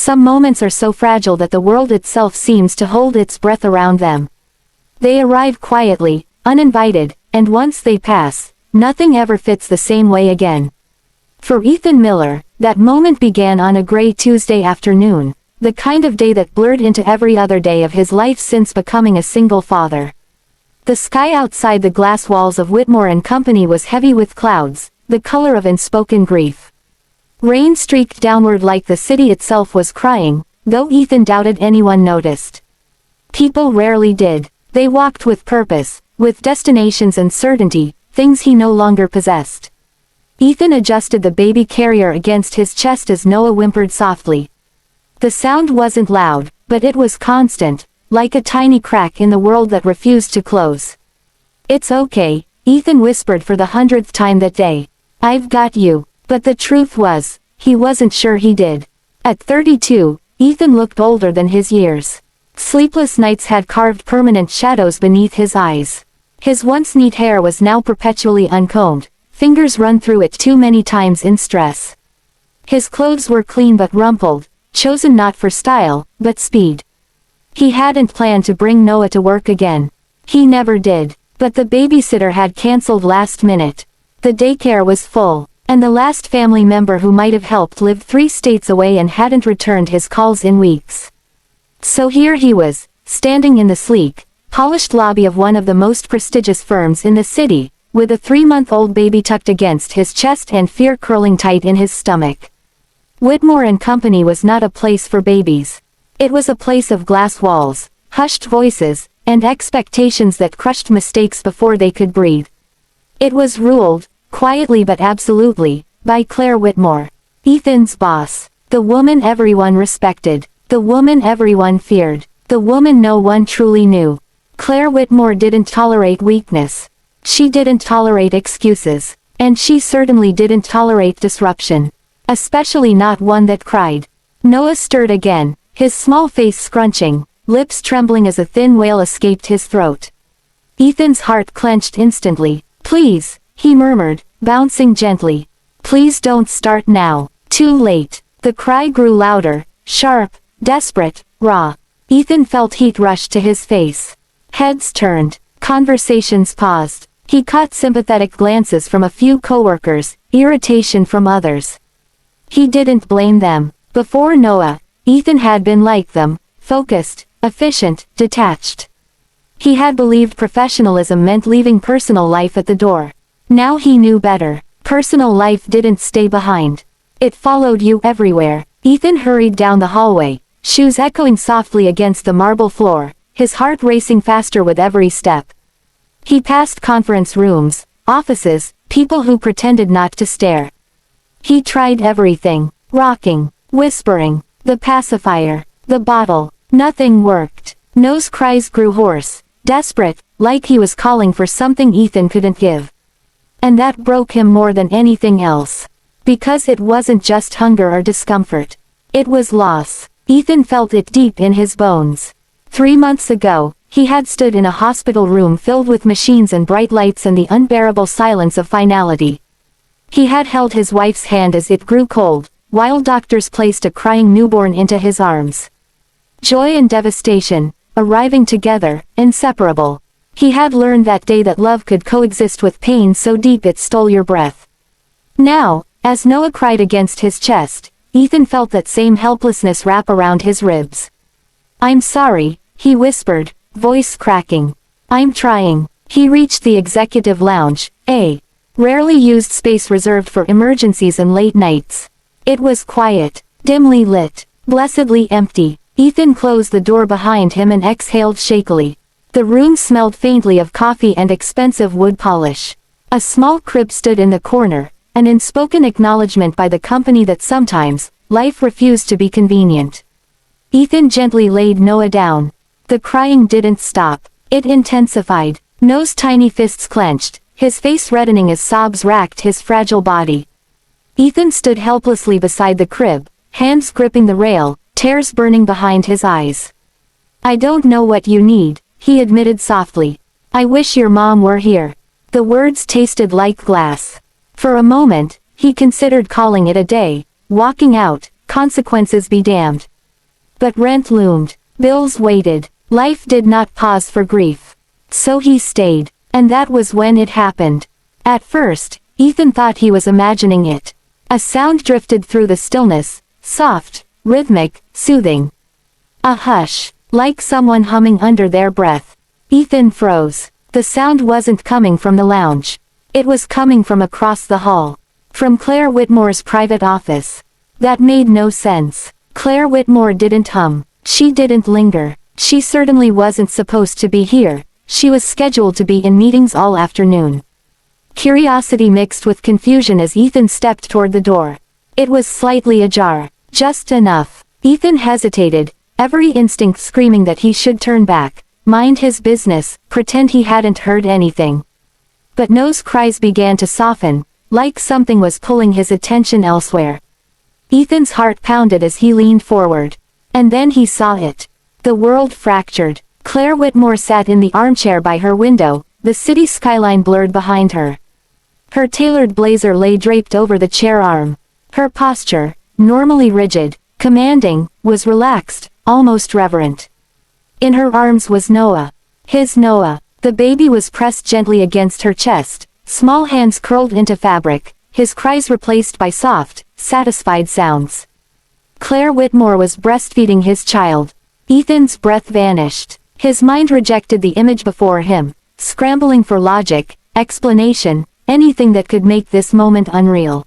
Some moments are so fragile that the world itself seems to hold its breath around them. They arrive quietly, uninvited, and once they pass, nothing ever fits the same way again. For Ethan Miller, that moment began on a gray Tuesday afternoon, the kind of day that blurred into every other day of his life since becoming a single father. The sky outside the glass walls of Whitmore and Company was heavy with clouds, the color of unspoken grief. Rain streaked downward like the city itself was crying, though Ethan doubted anyone noticed. People rarely did. They walked with purpose, with destinations and certainty, things he no longer possessed. Ethan adjusted the baby carrier against his chest as Noah whimpered softly. The sound wasn't loud, but it was constant, like a tiny crack in the world that refused to close. "It's okay," Ethan whispered for the 100th time that day. "I've got you." But the truth was, he wasn't sure he did. At 32, Ethan looked older than his years. Sleepless nights had carved permanent shadows beneath his eyes. His once neat hair was now perpetually uncombed, fingers run through it too many times in stress. His clothes were clean but rumpled, chosen not for style, but speed. He hadn't planned to bring Noah to work again. He never did. But the babysitter had cancelled last minute. The daycare was full, and the last family member who might have helped lived 3 states away and hadn't returned his calls in weeks. So here he was, standing in the sleek, polished lobby of one of the most prestigious firms in the city, with a 3-month-old baby tucked against his chest and fear curling tight in his stomach. Whitmore and Company was not a place for babies. It was a place of glass walls, hushed voices, and expectations that crushed mistakes before they could breathe. It was ruled, quietly but absolutely, by Claire Whitmore, Ethan's boss, the woman everyone respected, the woman everyone feared, the woman no one truly knew. Claire Whitmore didn't tolerate weakness. She didn't tolerate excuses, and she certainly didn't tolerate disruption, especially not one that cried. Noah stirred again, his small face scrunching, lips trembling as a thin wail escaped his throat. Ethan's heart clenched instantly. "Please," he murmured, bouncing gently. "Please don't start now." Too late. The cry grew louder, sharp, desperate, raw. Ethan felt heat rush to his face. Heads turned. Conversations paused. He caught sympathetic glances from a few coworkers, irritation from others. He didn't blame them. Before Noah, Ethan had been like them, focused, efficient, detached. He had believed professionalism meant leaving personal life at the door. Now he knew better. Personal life didn't stay behind. It followed you everywhere. Ethan hurried down the hallway, shoes echoing softly against the marble floor, his heart racing faster with every step. He passed conference rooms, offices, people who pretended not to stare. He tried everything, rocking, whispering, the pacifier, the bottle. Nothing worked. Noah's cries grew hoarse, desperate, like he was calling for something Ethan couldn't give. And that broke him more than anything else. Because it wasn't just hunger or discomfort. It was loss. Ethan felt it deep in his bones. 3 months ago, he had stood in a hospital room filled with machines and bright lights and the unbearable silence of finality. He had held his wife's hand as it grew cold, while doctors placed a crying newborn into his arms. Joy and devastation, arriving together, inseparable. He had learned that day that love could coexist with pain so deep it stole your breath. Now, as Noah cried against his chest, Ethan felt that same helplessness wrap around his ribs. "I'm sorry," he whispered, voice cracking. "I'm trying." He reached the executive lounge, a rarely used space reserved for emergencies and late nights. It was quiet, dimly lit, blessedly empty. Ethan closed the door behind him and exhaled shakily. The room smelled faintly of coffee and expensive wood polish. A small crib stood in the corner, an unspoken acknowledgement by the company that sometimes, life refused to be convenient. Ethan gently laid Noah down. The crying didn't stop. It intensified. Noah's tiny fists clenched, his face reddening as sobs racked his fragile body. Ethan stood helplessly beside the crib, hands gripping the rail, tears burning behind his eyes. "I don't know what you need," he admitted softly. "I wish your mom were here." The words tasted like glass. For a moment, he considered calling it a day, walking out, consequences be damned. But rent loomed, bills waited, life did not pause for grief. So he stayed, and that was when it happened. At first, Ethan thought he was imagining it. A sound drifted through the stillness, soft, rhythmic, soothing. A hush, like someone humming under their breath. Ethan froze. The sound wasn't coming from the lounge. It was coming from across the hall. From Claire Whitmore's private office. That made no sense. Claire Whitmore didn't hum. She didn't linger. She certainly wasn't supposed to be here. She was scheduled to be in meetings all afternoon. Curiosity mixed with confusion as Ethan stepped toward the door. It was slightly ajar. Just enough. Ethan hesitated, every instinct screaming that he should turn back, mind his business, pretend he hadn't heard anything. But No's cries began to soften, like something was pulling his attention elsewhere. Ethan's heart pounded as he leaned forward. And then he saw it. The world fractured. Claire Whitmore sat in the armchair by her window, the city skyline blurred behind her. Her tailored blazer lay draped over the chair arm. Her posture, normally rigid, commanding, was relaxed, almost reverent. In her arms was Noah. His Noah. The baby was pressed gently against her chest, small hands curled into fabric, his cries replaced by soft, satisfied sounds. Claire Whitmore was breastfeeding his child. Ethan's breath vanished. His mind rejected the image before him, scrambling for logic, explanation, anything that could make this moment unreal.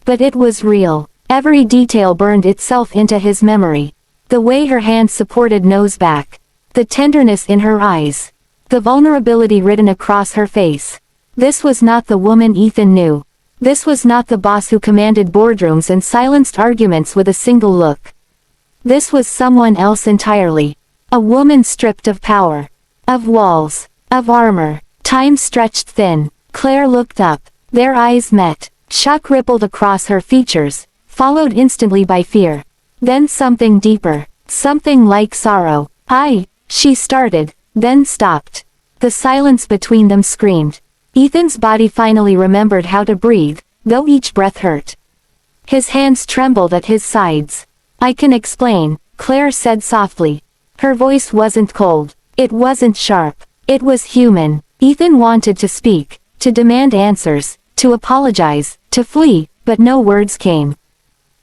But it was real. Every detail burned itself into his memory. The way her hands supported No's back. The tenderness in her eyes. The vulnerability written across her face. This was not the woman Ethan knew. This was not the boss who commanded boardrooms and silenced arguments with a single look. This was someone else entirely. A woman stripped of power. Of walls. Of armor. Time stretched thin. Claire looked up. Their eyes met. Shock rippled across her features, followed instantly by fear. Then something deeper. Something like sorrow. She started, then stopped. The silence between them screamed. Ethan's body finally remembered how to breathe, though each breath hurt. His hands trembled at his sides. I can explain, Claire said softly. Her voice wasn't cold. It wasn't sharp. It was human. Ethan wanted to speak, to demand answers, to apologize, to flee, but no words came.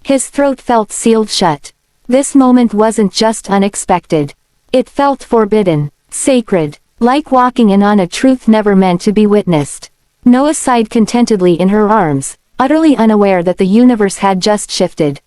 His throat felt sealed shut. This moment wasn't just unexpected. It felt forbidden, sacred, like walking in on a truth never meant to be witnessed. Noah sighed contentedly in her arms, utterly unaware that the universe had just shifted.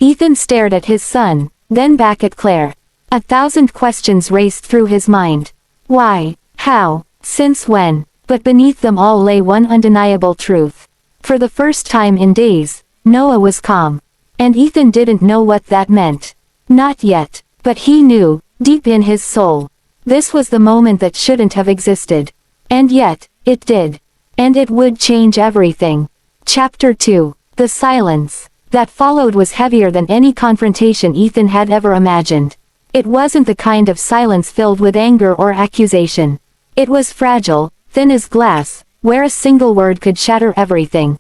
Ethan stared at his son, then back at Claire. 1,000 questions raced through his mind. Why? How? Since when? But beneath them all lay one undeniable truth. For the first time in days, Noah was calm. And Ethan didn't know what that meant. Not yet. But he knew, deep in his soul. This was the moment that shouldn't have existed. And yet, it did. And it would change everything. Chapter 2. The silence that followed was heavier than any confrontation Ethan had ever imagined. It wasn't the kind of silence filled with anger or accusation. It was fragile, thin as glass, where a single word could shatter everything.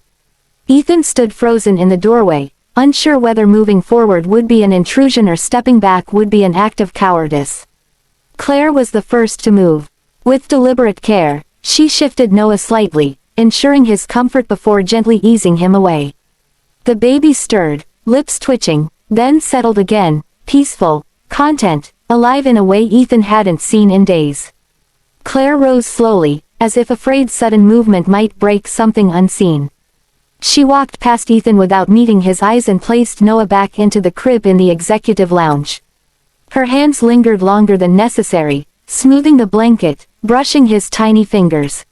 Ethan stood frozen in the doorway, unsure whether moving forward would be an intrusion or stepping back would be an act of cowardice. Claire was the first to move. With deliberate care, she shifted Noah slightly, ensuring his comfort before gently easing him away. The baby stirred, lips twitching, then settled again, peaceful, content, alive in a way Ethan hadn't seen in days. Claire rose slowly, as if afraid sudden movement might break something unseen. She walked past Ethan without meeting his eyes and placed Noah back into the crib in the executive lounge. Her hands lingered longer than necessary, smoothing the blanket, brushing his tiny fingers.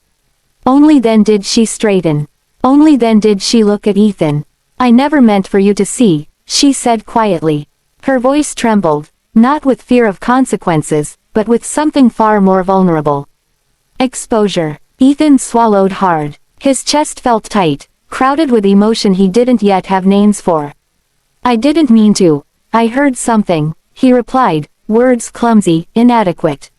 Only then did she straighten. Only then did she look at Ethan. I never meant for you to see, she said quietly. Her voice trembled, not with fear of consequences, but with something far more vulnerable. Exposure. Ethan swallowed hard. His chest felt tight, crowded with emotion he didn't yet have names for. I didn't mean to. I heard something, he replied, words clumsy, inadequate.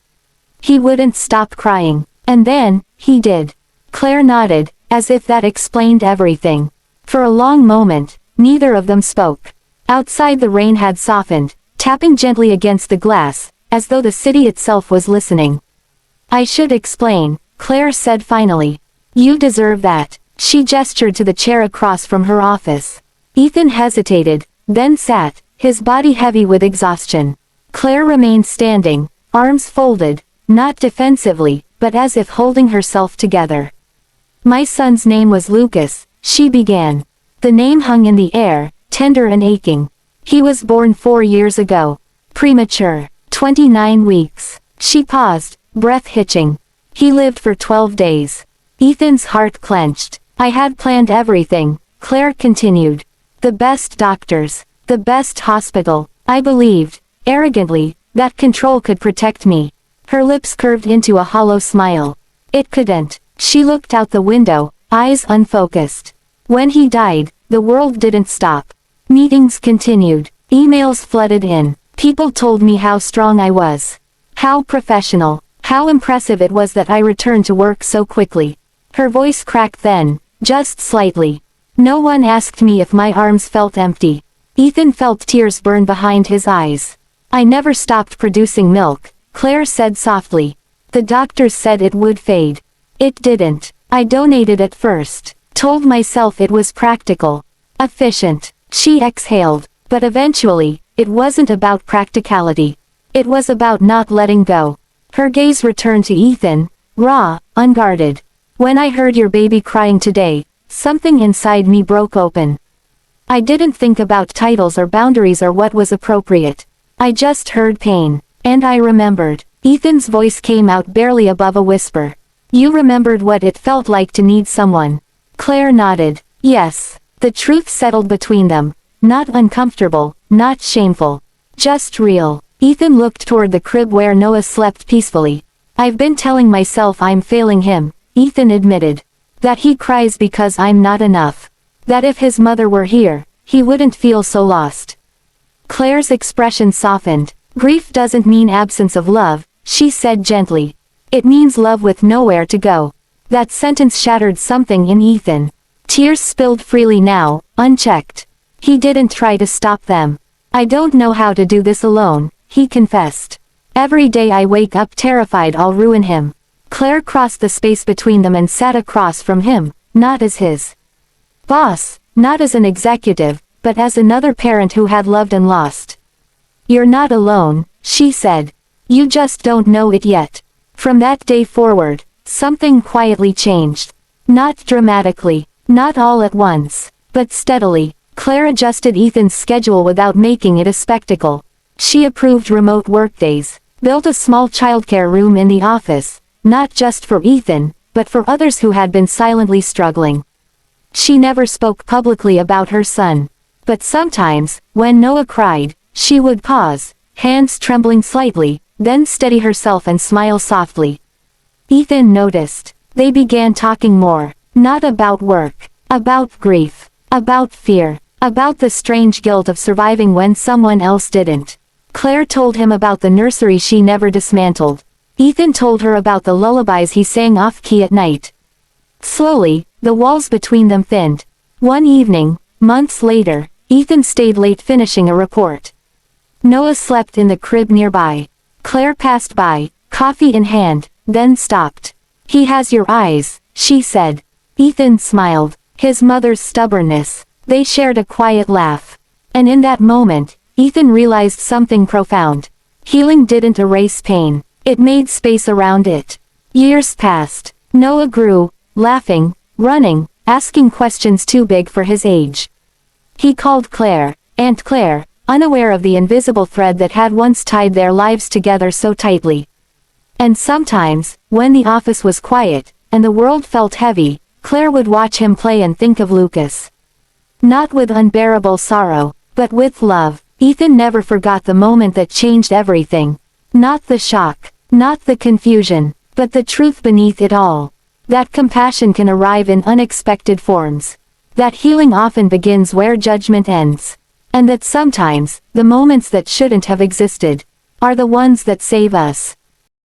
He wouldn't stop crying. And then, he did. Claire nodded, as if that explained everything. For a long moment, neither of them spoke. Outside the rain had softened, tapping gently against the glass, as though the city itself was listening. "I should explain," Claire said finally. "You deserve that." She gestured to the chair across from her office. Ethan hesitated, then sat, his body heavy with exhaustion. Claire remained standing, arms folded, not defensively, but as if holding herself together. "My son's name was Lucas," she began. The name hung in the air, tender and aching. "He was born 4 years ago. Premature. 29 weeks. She paused, breath hitching. "He lived for 12 days. Ethan's heart clenched. "I had planned everything," Claire continued. "The best doctors. The best hospital. I believed, arrogantly, that control could protect me." Her lips curved into a hollow smile. "It couldn't." She looked out the window, eyes unfocused. "When he died, the world didn't stop. Meetings continued. Emails flooded in. People told me how strong I was. How professional. How impressive it was that I returned to work so quickly." Her voice cracked then, just slightly. "No one asked me if my arms felt empty." Ethan felt tears burn behind his eyes. "I never stopped producing milk," Claire said softly. "The doctors said it would fade. It didn't. I donated at first. Told myself it was practical. Efficient." She exhaled. "But eventually, it wasn't about practicality. It was about not letting go." Her gaze returned to Ethan, raw, unguarded. "When I heard your baby crying today, something inside me broke open. I didn't think about titles or boundaries or what was appropriate. I just heard pain. And I remembered." Ethan's voice came out barely above a whisper. "You remembered what it felt like to need someone." Claire nodded. "Yes." The truth settled between them. Not uncomfortable, not shameful. Just real. Ethan looked toward the crib where Noah slept peacefully. "I've been telling myself I'm failing him," Ethan admitted. "That he cries because I'm not enough. That if his mother were here, he wouldn't feel so lost." Claire's expression softened. "Grief doesn't mean absence of love," she said gently. "It means love with nowhere to go." That sentence shattered something in Ethan. Tears spilled freely now, unchecked. He didn't try to stop them. "I don't know how to do this alone," he confessed. "Every day I wake up terrified I'll ruin him." Claire crossed the space between them and sat across from him, not as his boss, not as an executive, but as another parent who had loved and lost. "You're not alone," she said. "You just don't know it yet." From that day forward, something quietly changed. Not dramatically, not all at once, but steadily. Claire adjusted Ethan's schedule without making it a spectacle. She approved remote workdays, built a small childcare room in the office, not just for Ethan, but for others who had been silently struggling. She never spoke publicly about her son. But sometimes, when Noah cried, she would pause, hands trembling slightly, then steady herself and smile softly. Ethan noticed. They began talking more, not about work, about grief, about fear, about the strange guilt of surviving when someone else didn't. Claire told him about the nursery she never dismantled. Ethan told her about the lullabies he sang off-key at night. Slowly, the walls between them thinned. One evening, months later, Ethan stayed late finishing a report. Noah slept in the crib nearby. Claire passed by, coffee in hand, then stopped. "He has your eyes," she said. Ethan smiled. His mother's stubbornness. They shared a quiet laugh. And in that moment, Ethan realized something profound. Healing didn't erase pain. It made space around it. Years passed. Noah grew, laughing, running, asking questions too big for his age. He called Claire, Aunt Claire, unaware of the invisible thread that had once tied their lives together so tightly. And sometimes, when the office was quiet, and the world felt heavy, Claire would watch him play and think of Lucas. Not with unbearable sorrow, but with love. Ethan never forgot the moment that changed everything. Not the shock, not the confusion, but the truth beneath it all. That compassion can arrive in unexpected forms. That healing often begins where judgment ends. And that sometimes, the moments that shouldn't have existed, are the ones that save us.